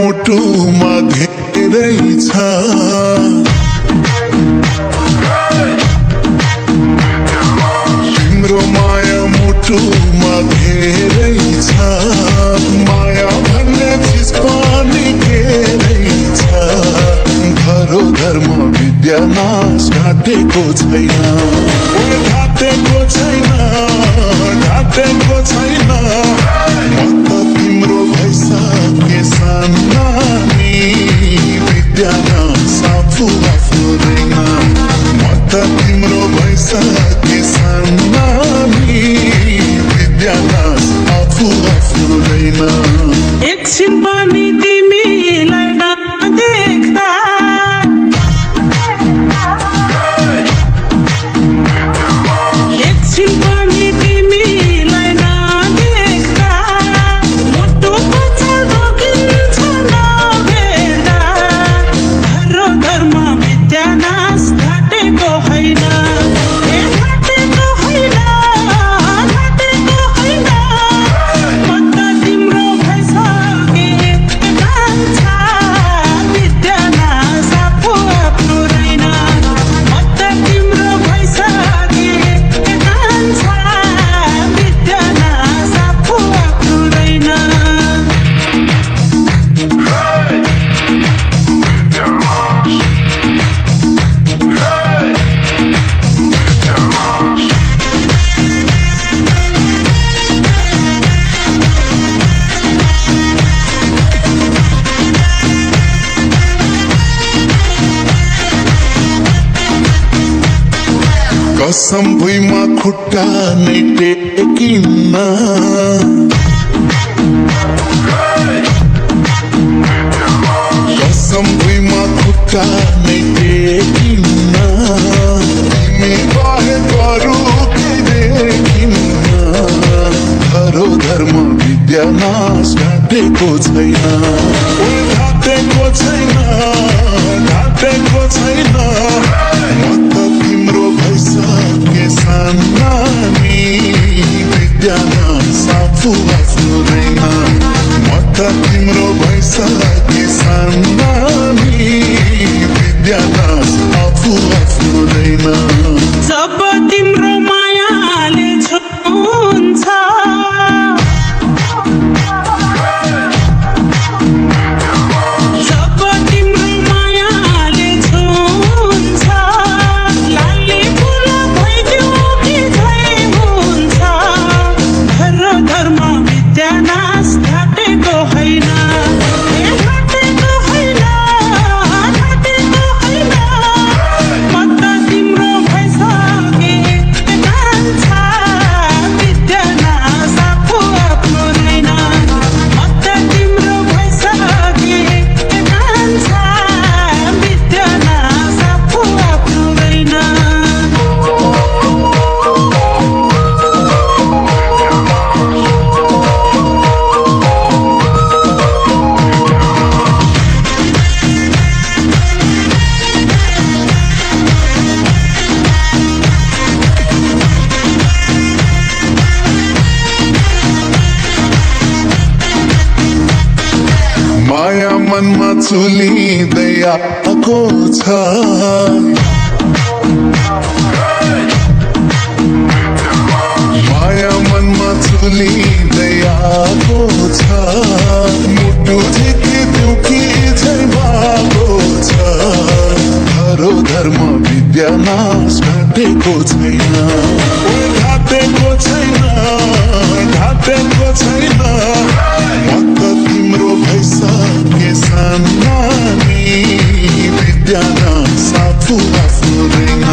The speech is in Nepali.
मुटुमा धेरै छ तिम्रो माया मुटुमा धेरै छ माया भन्ने चिज पनि धेरै छ धरोधर्म विद्या नाश घाटेको छैन घाटेको छैन घाटेको छैन म त तिम्रो भइसके सानी विद्या नाश आफू आफ्दैन म त तिम्रो भइसके सानी विद्या नाश आफू आफ्दैन एकछिन पनि तिमीलाई नदेख्दा एकछिन पनि तिमीलाई नदेख्दा मुटु पछाड रोकिन्छ नभेट्दा धर्म विद्या नाश घाटेको होइन घाटेको होइन घाटेको होइन म त तिम्रो भइसके कान्छा विद्या नाश आफू आफ्नो रहेन म त तिम्रो भइसके कान्छा विद्या नाश आफू आफ्नो रहेन कसम भुइँमा खुट्टा नै टेकिन्न कसम भुइँमा खुट्टा नै टेकिन्न तिमी बाहेक अरू केही देखिन्न धरोधर्म विद्या नाश घाटेको छैन घाटेको छैन घाटेको छैन म त तिम्रो भइसके सानी विद्या नाश आफू आफ्दैन म त तिम्रो भइसके सानी विद्या नाश आफू आफ्दैन जब तिम्रो मायाले छुन्छ जब तिम्रो मायाले छुन्छ लाली फुल भइदियो कि झै हुन्छ धर्म विद्या नाश घाटेको होइन घाटेको होइन घाटेको होइन म त तिम्रो भइसके कान्छा विद्या नाश आफू आफ्नो रहेन म त तिम्रो भइसके कान्छा विद्या नाश आफू आफ्नो रहेन माया मनमा चुलिँदै आएको छ माया मनमा चुलिँदै आएको छ मुटु झिकिदिउ कि झै भएको छ धरोधर्म विद्या नाश घाटेको छैन घाटेको छैन घाटेको छैन म त तिम्रो भइसके सानी विद्या नाश आफू आफ्दैन